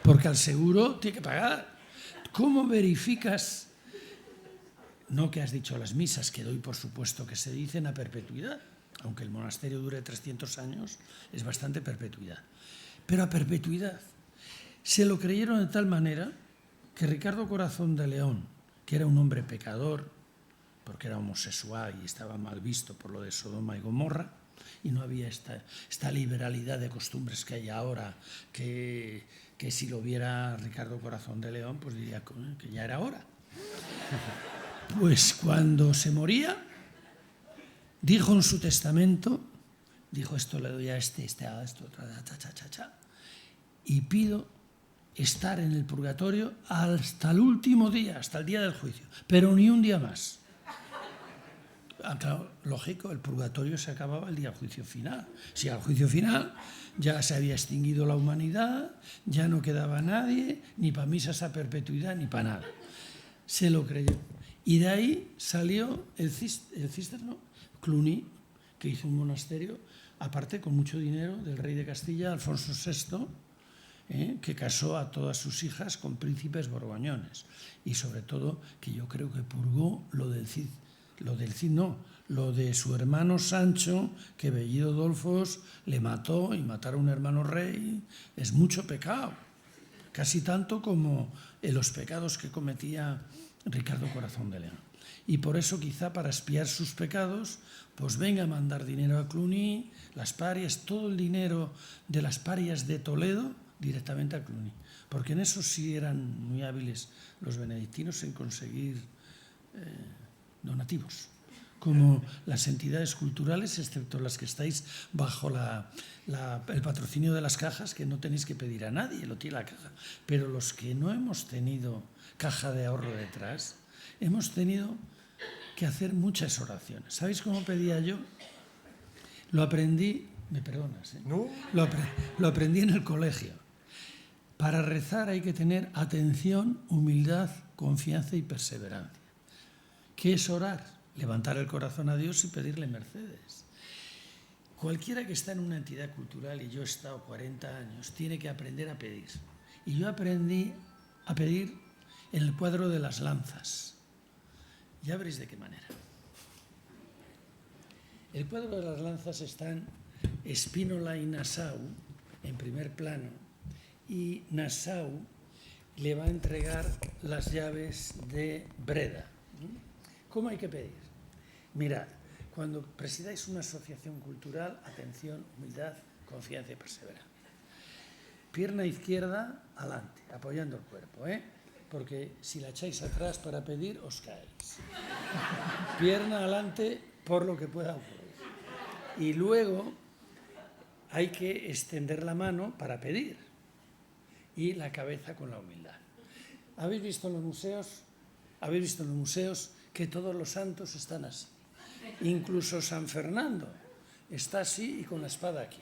Porque al seguro tiene que pagar. ¿Cómo verificas? No que has dicho las misas, que doy por supuesto que se dicen a perpetuidad. Aunque el monasterio dure 300 años, es bastante perpetuidad. Pero a perpetuidad. Se lo creyeron de tal manera que Ricardo Corazón de León, que era un hombre pecador, porque era homosexual y estaba mal visto por lo de Sodoma y Gomorra, y no había esta liberalidad de costumbres que hay ahora, que si lo viera Ricardo Corazón de León, pues diría que ya era hora. Pues cuando se moría, dijo en su testamento, dijo, esto le doy a esto, y pido estar en el purgatorio hasta el último día, hasta el día del juicio, pero ni un día más. Claro, lógico, el purgatorio se acababa el día del juicio final. Si al juicio final ya se había extinguido la humanidad, ya no quedaba nadie, ni para misas a perpetuidad, ni para nada. Se lo creyó. Y de ahí salió el cisterno Cluny, que hizo un monasterio, aparte con mucho dinero del rey de Castilla, Alfonso VI, que casó a todas sus hijas con príncipes borgoñones. Y sobre todo, que yo creo que purgó lo de su hermano Sancho, que Bellido Dolfos le mató, y matar a un hermano rey es mucho pecado, casi tanto como los pecados que cometía Ricardo Corazón de León. Y por eso quizá para expiar sus pecados, pues venga a mandar dinero a Cluny, las parias, todo el dinero de las parias de Toledo directamente a Cluny. Porque en eso sí eran muy hábiles los benedictinos en conseguir donativos. Como las entidades culturales, excepto las que estáis bajo el patrocinio de las cajas, que no tenéis que pedir a nadie, lo tiene la caja. Pero los que no hemos tenido caja de ahorro detrás, hemos tenido que hacer muchas oraciones. ¿Sabéis cómo pedía yo? Lo aprendí, me perdonas, ¿eh? ¿No? Lo aprendí en el colegio. Para rezar hay que tener atención, humildad, confianza y perseverancia. ¿Qué es orar? Levantar el corazón a Dios y pedirle mercedes. Cualquiera que está en una entidad cultural, y yo he estado 40 años, tiene que aprender a pedir. Y yo aprendí a pedir en el cuadro de las lanzas. Ya veréis de qué manera. El cuadro de las lanzas están Spínola y Nassau en primer plano, y Nassau le va a entregar las llaves de Breda. ¿Cómo hay que pedir? Mirad, cuando presidáis una asociación cultural, atención, humildad, confianza y perseverancia. Pierna izquierda adelante, apoyando el cuerpo, porque si la echáis atrás para pedir, os caéis. Pierna adelante por lo que pueda ocurrir. Y luego hay que extender la mano para pedir y la cabeza con la humildad. ¿Habéis visto en los museos? ¿Habéis visto en los museos que todos los santos están así? Incluso San Fernando está así y con la espada aquí.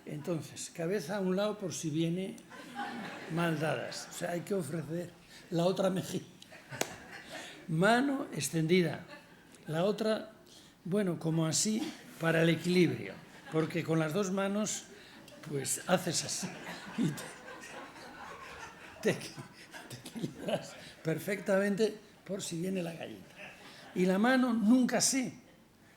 Entonces, cabeza a un lado por si viene mal dadas. O sea, hay que ofrecer la otra mejilla. Mano extendida. La otra, bueno, como así, para el equilibrio. Porque con las dos manos, pues haces así. Y te equilibras perfectamente por si viene la gallina. Y la mano nunca así,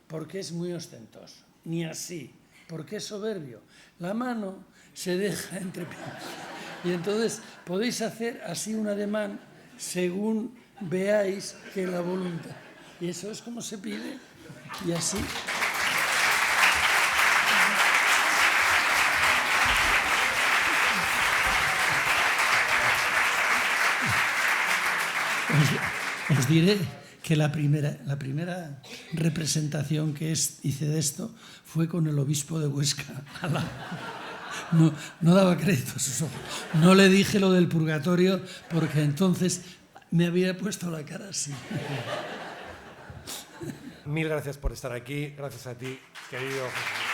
porque es muy ostentoso. Ni así, porque es soberbio. La mano se deja entre piernas. Y entonces podéis hacer así un ademán según veáis que la voluntad. Y eso es como se pide. Y así. Os diré que la primera representación que hice de esto fue con el obispo de Huesca No daba crédito a sus ojos. No le dije lo del purgatorio porque entonces me había puesto la cara así. Mil gracias por estar aquí. Gracias a ti, querido José.